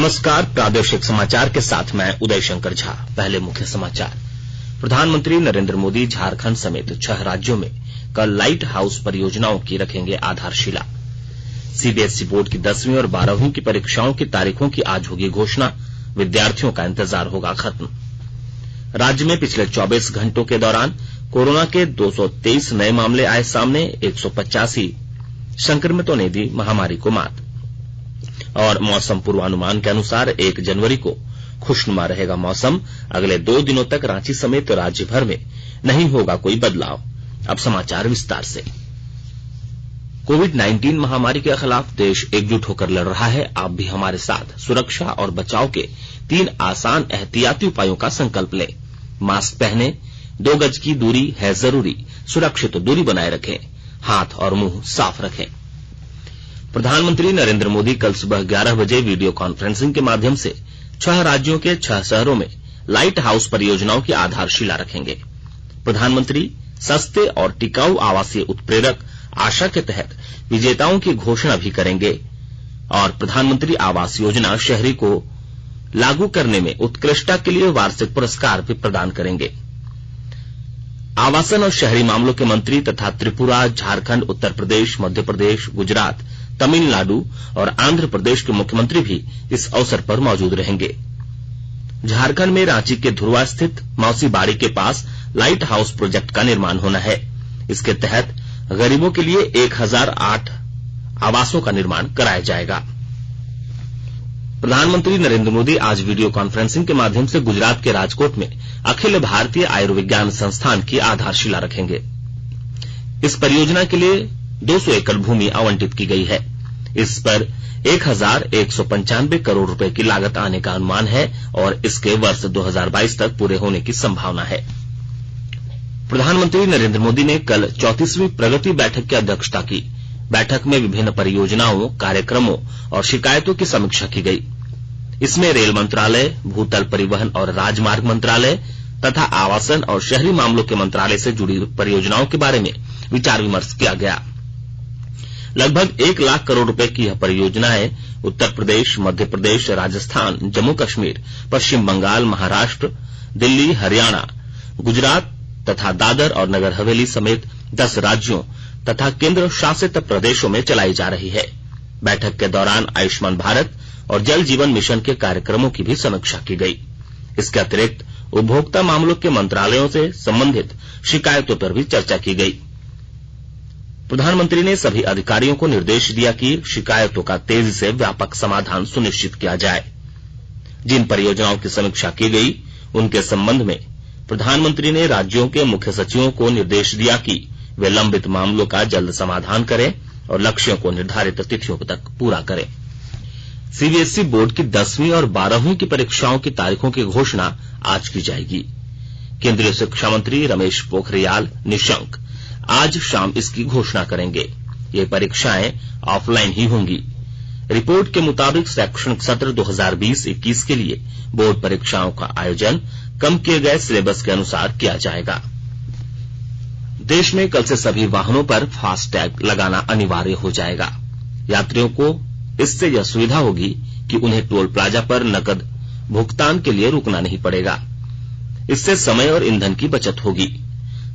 नमस्कार, प्रादेशिक समाचार के साथ मैं उदय शंकर झा। पहले मुख्य समाचार। प्रधानमंत्री नरेंद्र मोदी झारखंड समेत 6 राज्यों में कल लाइट हाउस परियोजनाओं की रखेंगे आधारशिला। सीबीएसई बोर्ड की 10वीं और 12वीं की परीक्षाओं की तारीखों की आज होगी घोषणा, विद्यार्थियों का इंतजार होगा खत्म। राज्य में पिछले 24 घंटों के दौरान कोरोना के 223 नए मामले आए सामने, 185 संक्रमितों ने दी महामारी को मात। और मौसम पूर्वानुमान के अनुसार 1 जनवरी को खुशनुमा रहेगा मौसम। अगले 2 दिनों तक रांची समेत राज्य भर में नहीं होगा कोई बदलाव। अब समाचार विस्तार से। कोविड-19 महामारी के खिलाफ देश एकजुट होकर लड़ रहा है। आप भी हमारे साथ सुरक्षा और बचाव के 3 आसान एहतियाती उपायों का संकल्प लें। मास्क पहनें, 2 गज की दूरी है जरूरी, सुरक्षित दूरी बनाए रखें, हाथ और मुंह साफ रखें। प्रधानमंत्री नरेंद्र मोदी कल सुबह 11 बजे वीडियो कॉन्फ्रेंसिंग के माध्यम से 6 राज्यों के 6 शहरों में लाइट हाउस परियोजनाओं की आधारशिला रखेंगे। प्रधानमंत्री सस्ते और टिकाऊ आवासीय उत्प्रेरक आशा के तहत विजेताओं की घोषणा भी करेंगे और प्रधानमंत्री आवास योजना शहरी को लागू करने में उत्कृष्टता के लिए वार्षिक पुरस्कार भी प्रदान करेंगे। आवासन और शहरी मामलों के मंत्री तथा त्रिपुरा, झारखंड, उत्तर प्रदेश, मध्य प्रदेश, गुजरात, तमिलनाडु और आंध्र प्रदेश के मुख्यमंत्री भी इस अवसर पर मौजूद रहेंगे। झारखंड में रांची के धुर्वा स्थित मौसी बाड़ी के पास लाइट हाउस प्रोजेक्ट का निर्माण होना है। इसके तहत गरीबों के लिए 1008 आवासों का निर्माण कराया जाएगा। प्रधानमंत्री नरेंद्र मोदी आज वीडियो कॉन्फ्रेंसिंग के माध्यम से गुजरात के राजकोट में अखिल भारतीय आयुर्विज्ञान संस्थान की आधारशिला रखेंगे। इस परियोजना के लिए 200 एकड़ भूमि आवंटित की गई है। इस पर 1195 करोड़ रुपए की लागत आने का अनुमान है और इसके वर्ष 2022 तक पूरे होने की संभावना है। प्रधानमंत्री नरेंद्र मोदी ने कल 34वीं प्रगति बैठक की अध्यक्षता की। बैठक में विभिन्न परियोजनाओं, कार्यक्रमों और शिकायतों की समीक्षा की गई। इसमें रेल मंत्रालय, भूतल परिवहन और राजमार्ग मंत्रालय तथा आवासन और शहरी मामलों के मंत्रालय से जुड़ी परियोजनाओं के बारे में विचार विमर्श किया गया। लगभग 1 लाख करोड़ रुपए की यह परियोजनाएं उत्तर प्रदेश, मध्य प्रदेश, राजस्थान, जम्मू कश्मीर, पश्चिम बंगाल, महाराष्ट्र, दिल्ली, हरियाणा, गुजरात तथा दादर और नगर हवेली समेत 10 राज्यों तथा केंद्र शासित प्रदेशों में चलाई जा रही है। बैठक के दौरान आयुष्मान भारत और जल जीवन मिशन के कार्यक्रमों की भी समीक्षा की गई। इसके अतिरिक्त उपभोक्ता मामलों के मंत्रालयों से संबंधित शिकायतों पर भी चर्चा की गई। प्रधानमंत्री ने सभी अधिकारियों को निर्देश दिया कि शिकायतों का तेजी से व्यापक समाधान सुनिश्चित किया जाए। जिन परियोजनाओं की समीक्षा की गई उनके संबंध में प्रधानमंत्री ने राज्यों के मुख्य सचिवों को निर्देश दिया कि वे लंबित मामलों का जल्द समाधान करें और लक्ष्यों को निर्धारित तिथियों तक पूरा करें। सीबीएसई बोर्ड की 10वीं और 12वीं की परीक्षाओं की तारीखों की घोषणा आज की जाएगी। केंद्रीय शिक्षा मंत्री रमेश पोखरियाल निशंक आज शाम इसकी घोषणा करेंगे। ये परीक्षाएं ऑफलाइन ही होंगी। रिपोर्ट के मुताबिक शैक्षणिक सत्र 2020-21 के लिए बोर्ड परीक्षाओं का आयोजन कम किए गए सिलेबस के अनुसार किया जाएगा। देश में कल से सभी वाहनों पर फास्टैग लगाना अनिवार्य हो जाएगा। यात्रियों को इससे यह सुविधा होगी कि उन्हें टोल प्लाजा पर नकद भुगतान के लिए रुकना नहीं पड़ेगा। इससे समय और ईंधन की बचत होगी।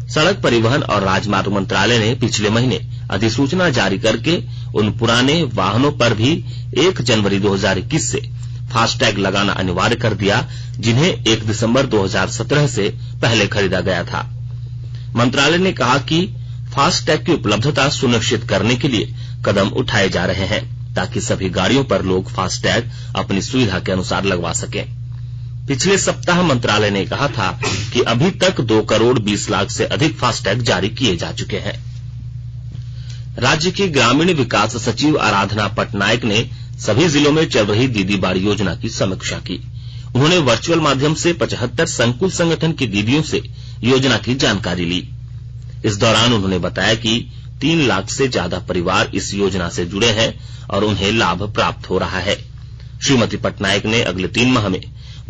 सड़क परिवहन और राजमार्ग मंत्रालय ने पिछले महीने अधिसूचना जारी करके उन पुराने वाहनों पर भी 1 जनवरी 2021 से फास्टैग लगाना अनिवार्य कर दिया जिन्हें 1 दिसंबर 2017 से पहले खरीदा गया था। मंत्रालय ने कहा कि फास्टैग की उपलब्धता सुनिश्चित करने के लिए कदम उठाए जा रहे हैं ताकि सभी गाड़ियों पर लोग फास्टैग अपनी सुविधा के अनुसार लगवा सकें। पिछले सप्ताह मंत्रालय ने कहा था कि अभी तक 2 करोड़ 20 लाख से अधिक फास्टैग जारी किए जा चुके हैं। राज्य की ग्रामीण विकास सचिव आराधना पटनायक ने सभी जिलों में चल रही दीदी बाड़ी योजना की समीक्षा की। उन्होंने वर्चुअल माध्यम से 75 संकुल संगठन की दीदियों से योजना की जानकारी ली। इस दौरान उन्होंने बताया कि 3 लाख से ज्यादा परिवार इस योजना से जुड़े हैं और उन्हें लाभ प्राप्त हो रहा है। श्रीमती पटनायक ने अगले 3 माह में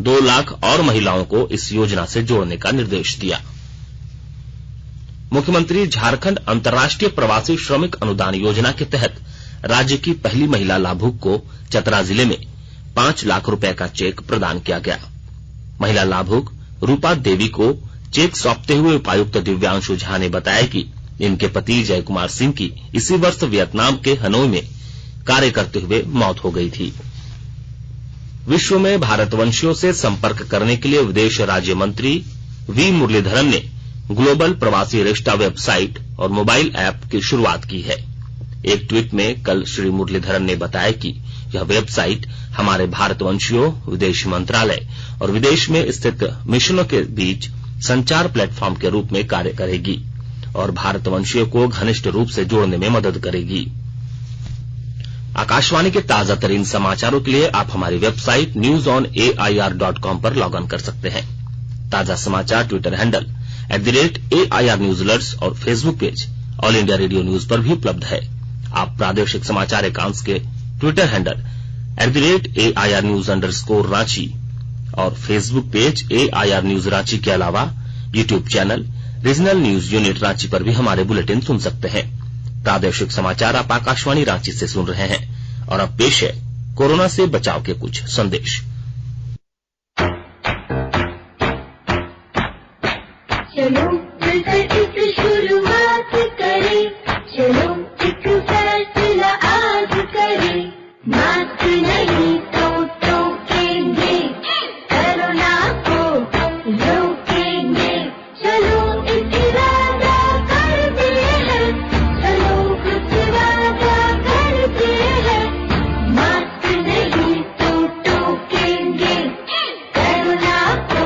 2 लाख और महिलाओं को इस योजना से जोड़ने का निर्देश दिया। मुख्यमंत्री झारखंड अंतर्राष्ट्रीय प्रवासी श्रमिक अनुदान योजना के तहत राज्य की पहली महिला लाभुक को चतरा जिले में 5 लाख रुपए का चेक प्रदान किया गया। महिला लाभुक रूपा देवी को चेक सौंपते हुए उपायुक्त दिव्यांशु झा ने बताया कि इनके पति जय कुमार सिंह की इसी वर्ष वियतनाम के हनोई में कार्य करते हुए मौत हो गई थी। विश्व में भारतवंशियों से संपर्क करने के लिए विदेश राज्य मंत्री वी मुरलीधरन ने ग्लोबल प्रवासी रिश्ता वेबसाइट और मोबाइल ऐप की शुरुआत की है। एक ट्वीट में कल श्री मुरलीधरन ने बताया कि यह वेबसाइट हमारे भारतवंशियों, विदेश मंत्रालय और विदेश में स्थित मिशनों के बीच संचार प्लेटफॉर्म के रूप में कार्य करेगी और भारतवंशियों को घनिष्ठ रूप से जोड़ने में मदद करेगी। आकाशवाणी के ताजा तरीन समाचारों के लिए आप हमारी वेबसाइट newsonair.com पर लॉग ऑन कर सकते हैं। ताजा समाचार Twitter handle @AIR News Alerts और Facebook page all India radio news पर भी उपलब्ध है। आप प्रादेशिक समाचार एकांश के ट्विटर हैंडल @AIR News _ और Facebook page AIR News Ranchi के अलावा YouTube channel regional news unit Ranchi पर भी हमारे बुलेटिन सुन सकते हैं। प्रादेशिक समाचार आप आकाशवाणी रांची से सुन रहे हैं और अब पेश है कोरोना से बचाव के कुछ संदेश। चलो मिलकर एक शुरुआत करें, चलो एक फैसला आज करें, मास्क नहीं तो टोकेंगे, कोरोना को रोकेंगे, चलो एक इरादा करते हैं, चलो कुछ वादा करते हैं, मास्क नहीं तो टोकेंगे, कोरोना को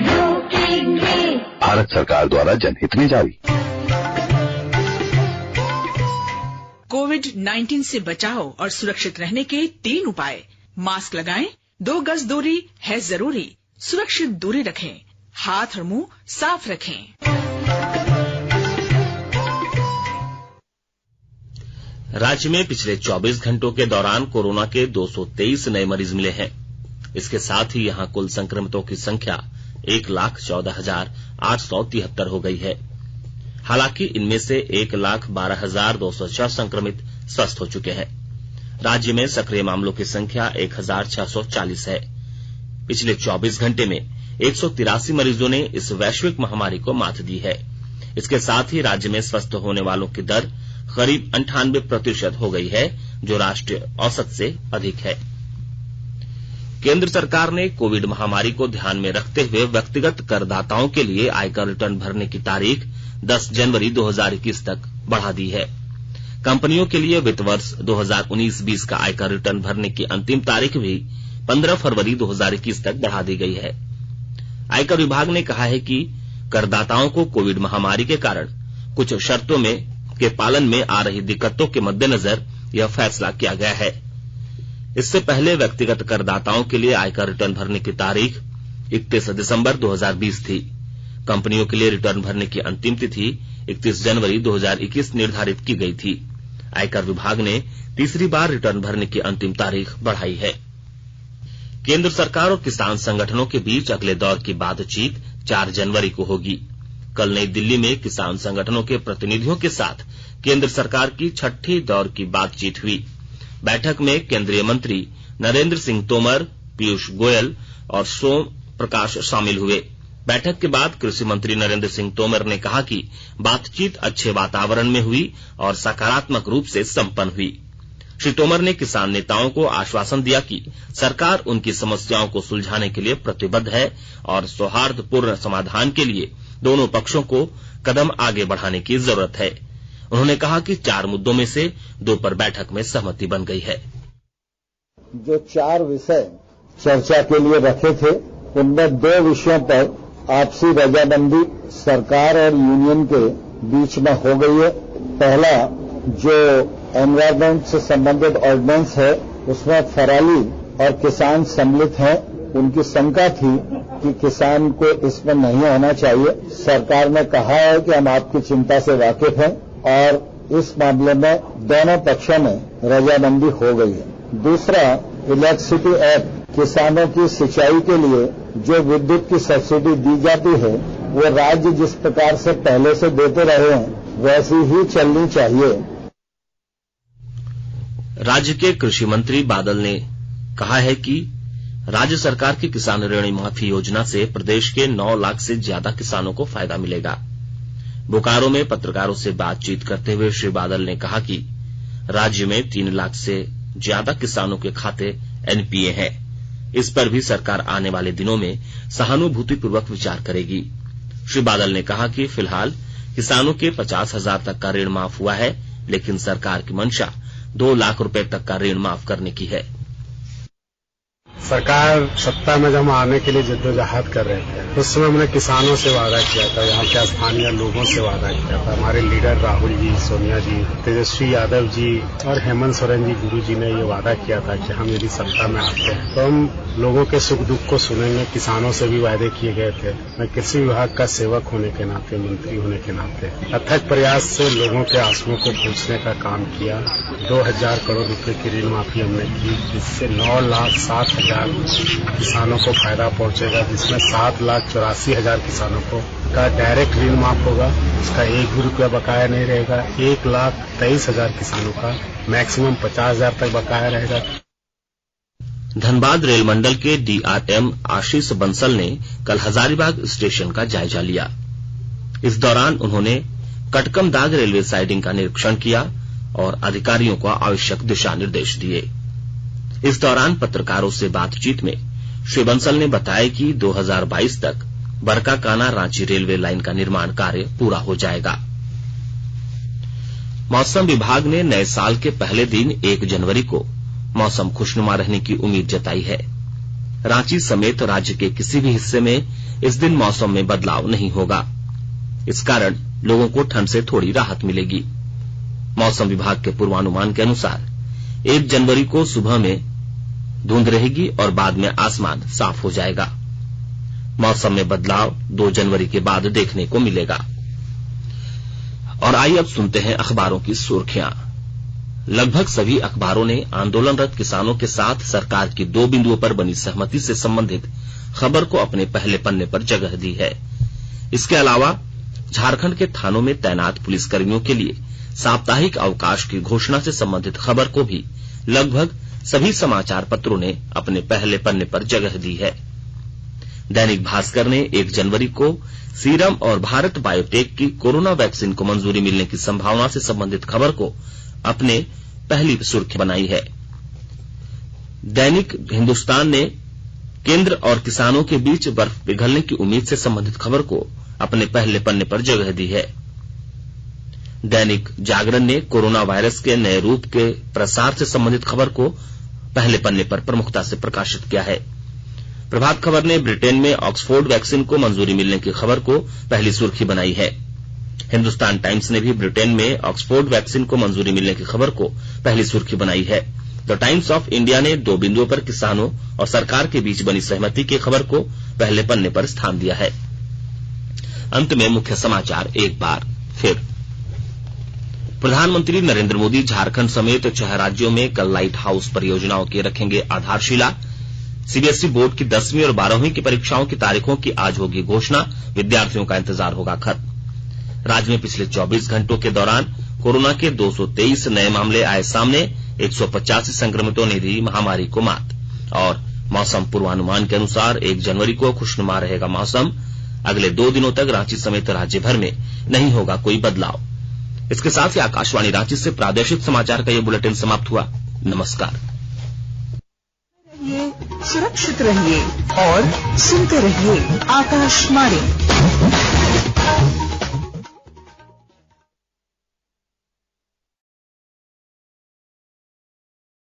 रोकेंगे। भारत सरकार द्वारा जनहित में जारी। कोविड-19 से बचाव और सुरक्षित रहने के 3 उपाय। मास्क लगाएं, 2 गज दूरी है जरूरी, सुरक्षित दूरी रखें, हाथ और मुंह साफ रखें। राज्य में पिछले 24 घंटों के दौरान कोरोना के 223 नए मरीज मिले हैं। इसके साथ ही यहां कुल संक्रमितों की संख्या 1,14,873 हो गई है। हालांकि इनमें से 1,12,206 संक्रमित स्वस्थ हो चुके हैं। राज्य में सक्रिय मामलों की संख्या 1,640 है। पिछले 24 घंटे में 183 मरीजों ने इस वैश्विक महामारी को मात दी है। इसके साथ ही राज्य में स्वस्थ होने वालों की दर करीब 98% हो गई है, जो राष्ट्रीय औसत से अधिक है। केंद्र सरकार ने कोविड महामारी को ध्यान में रखते हुए व्यक्तिगत करदाताओं के लिए आयकर रिटर्न भरने की तारीख 10 जनवरी 2021 तक बढ़ा दी है। कंपनियों के लिए वित्त वर्ष 2019-20 का आयकर रिटर्न भरने की अंतिम तारीख भी 15 फरवरी 2021 तक बढ़ा दी गई है। आयकर विभाग ने कहा है कि करदाताओं को कोविड महामारी के कारण कुछ शर्तों के पालन में आ रही दिक्कतों के मद्देनजर यह फैसला किया गया है। इससे पहले व्यक्तिगत करदाताओं के लिए आयकर रिटर्न भरने की तारीख 31 दिसंबर 2020 थी। कंपनियों के लिए रिटर्न भरने की अंतिम तिथि 31 जनवरी 2021 निर्धारित की गई थी। आयकर विभाग ने तीसरी बार रिटर्न भरने की अंतिम तारीख बढ़ाई है। केंद्र सरकार और किसान संगठनों के बीच अगले दौर की बातचीत 4 जनवरी को होगी। कल नई दिल्ली में किसान संगठनों के प्रतिनिधियों के साथ केंद्र सरकार की 6ठी दौर की बातचीत हुई। बैठक में केंद्रीय मंत्री नरेंद्र सिंह तोमर, पीयूष गोयल और सोम प्रकाश शामिल हुए। बैठक के बाद कृषि मंत्री नरेंद्र सिंह तोमर ने कहा कि बातचीत अच्छे वातावरण में हुई और सकारात्मक रूप से संपन्न हुई। श्री तोमर ने किसान नेताओं को आश्वासन दिया कि सरकार उनकी समस्याओं को सुलझाने के लिए प्रतिबद्ध है और सौहार्दपूर्ण समाधान के लिए दोनों पक्षों को कदम आगे बढ़ाने की जरूरत है। उन्होंने कहा कि 4 मुद्दों में से 2 पर बैठक में सहमति बन गई है। जो 4 विषय चर्चा के लिए रखे थे, उनमें 2 विषयों पर आपसी रजामंदी सरकार और यूनियन के बीच में हो गई है। पहला, जो एनवायरमेंट से संबंधित ऑर्डिनेंस है, उसमें फराली और किसान सम्मिलित हैं। उनकी शंका थी कि किसान को इसमें नहीं होना चाहिए। सरकार ने कहा है कि हम आपकी चिंता से वाकिफ हैं और इस मामले में दोनों पक्षों में रजामंदी हो गई है। दूसरा, इलेक्ट्रिसिटी एक्ट, किसानों की सिंचाई के लिए जो विद्युत की सब्सिडी दी जाती है, वो राज्य जिस प्रकार से पहले से देते रहे हैं वैसी ही चलनी चाहिए। राज्य के कृषि मंत्री बादल ने कहा है कि राज्य सरकार की किसान ऋण माफी योजना से प्रदेश के 9 लाख से ज्यादा किसानों को फायदा मिलेगा। बोकारो में पत्रकारों से बातचीत करते हुए श्री बादल ने कहा कि राज्य में 3 लाख से ज्यादा किसानों के खाते एनपीए हैं। इस पर भी सरकार आने वाले दिनों में सहानुभूतिपूर्वक विचार करेगी। श्री बादल ने कहा कि फिलहाल किसानों के 50,000 तक का ऋण माफ हुआ है, लेकिन सरकार की मंशा 2 लाख रुपए तक का ऋण माफ करने की है। सरकार सत्ता में जब आने के लिए जद्दोजहद कर रहे थे, उस समय हमने किसानों से वादा किया था, यहाँ के स्थानीय लोगों से वादा किया था। हमारे लीडर राहुल जी, सोनिया जी, तेजस्वी यादव जी और हेमंत सोरेन जी गुरु जी ने ये वादा किया था कि हम यदि सत्ता में आते हैं तो हम लोगों के सुख दुख को सुनेंगे। किसानों से भी वादे किए गए थे। मैं कृषि विभाग का सेवक होने के नाते, मंत्री होने के नाते अथक प्रयास से लोगों के आंसुओं को पूछने का काम किया। 2,000 करोड़ रुपए की ऋण माफी हमने की, जिससे 9,07,000 किसानों को फायदा पहुंचेगा, जिसमें 7,84,000 किसानों को का डायरेक्ट ऋण माफ होगा। उसका 1 भी रुपया बकाया नहीं रहेगा। 1,23,000 किसानों का मैक्सिमम 50,000 तक बकाया रहेगा। धनबाद रेल मंडल के डीआरएम आशीष बंसल ने कल हजारीबाग स्टेशन का जायजा लिया। इस दौरान उन्होंने कटकमदाग रेलवे साइडिंग का निरीक्षण किया और अधिकारियों को आवश्यक दिशा निर्देश दिए। इस दौरान पत्रकारों से बातचीत में श्री बंसल ने बताया कि 2022 तक बरकाकाना रांची रेलवे लाइन का निर्माण कार्य पूरा हो जाएगा। मौसम विभाग ने नए साल के पहले दिन 1 जनवरी को मौसम खुशनुमा रहने की उम्मीद जताई है। रांची समेत राज्य के किसी भी हिस्से में इस दिन मौसम में बदलाव नहीं होगा। इस कारण लोगों को ठंड से थोड़ी राहत मिलेगी। मौसम विभाग के पूर्वानुमान के अनुसार 1 जनवरी को सुबह में धुंध रहेगी और बाद में आसमान साफ हो जाएगा। मौसम में बदलाव 2 जनवरी के बाद देखने को मिलेगा। और आइए अब सुनते हैं अखबारों की सुर्खियां। लगभग सभी अखबारों ने आंदोलनरत किसानों के साथ सरकार की 2 बिंदुओं पर बनी सहमति से संबंधित खबर को अपने पहले पन्ने पर जगह दी है। इसके अलावा झारखंड के थानों में तैनात पुलिसकर्मियों के लिए साप्ताहिक अवकाश की घोषणा से संबंधित खबर को भी लगभग सभी समाचार पत्रों ने अपने पहले पन्ने पर जगह दी है। दैनिक भास्कर ने 1 जनवरी को सीरम और भारत बायोटेक की कोरोना वैक्सीन को मंजूरी मिलने की संभावना से संबंधित खबर को अपने पहली सुर्खी बनाई है। दैनिक हिंदुस्तान ने केंद्र और किसानों के बीच बर्फ पिघलने की उम्मीद से संबंधित खबर को अपने पहले पन्ने पर जगह दी है। दैनिक जागरण ने कोरोना वायरस के नए रूप के प्रसार से संबंधित खबर को पहले पन्ने पर प्रमुखता से प्रकाशित किया है। प्रभात खबर ने ब्रिटेन में ऑक्सफोर्ड वैक्सीन को मंजूरी मिलने की खबर को पहली सुर्खी बनाई है। हिंदुस्तान टाइम्स ने भी ब्रिटेन में ऑक्सफोर्ड वैक्सीन को मंजूरी मिलने की खबर को पहली सुर्खी बनाई है। द टाइम्स ऑफ इंडिया ने 2 बिंदुओं पर किसानों और सरकार के बीच बनी सहमति की खबर को पहले पन्ने पर स्थान दिया है। अंत में मुख्य समाचार एक बार फिर। प्रधानमंत्री नरेंद्र मोदी झारखंड समेत 6 राज्यों में कल लाइट हाउस परियोजनाओं की रखेंगे आधारशिला। सीबीएसई बोर्ड की 10वीं और 12वीं की परीक्षाओं की तारीखों की आज होगी घोषणा। विद्यार्थियों का इंतजार होगा खत्म। राज्य में पिछले 24 घंटों के दौरान कोरोना के 223 नए मामले आए सामने। 185 संक्रमितों ने दी महामारी को मात। और मौसम पूर्वानुमान के अनुसार 1 जनवरी को खुशनुमा रहेगा मौसम। अगले 2 दिनों तक रांची समेत राज्य भर में नहीं होगा कोई बदलाव। इसके साथ ही आकाशवाणी रांची से प्रादेशिक समाचार का ये बुलेटिन समाप्त हुआ। नमस्कार। सुरक्षित रहिए और सुनते रहिए आकाशवाणी।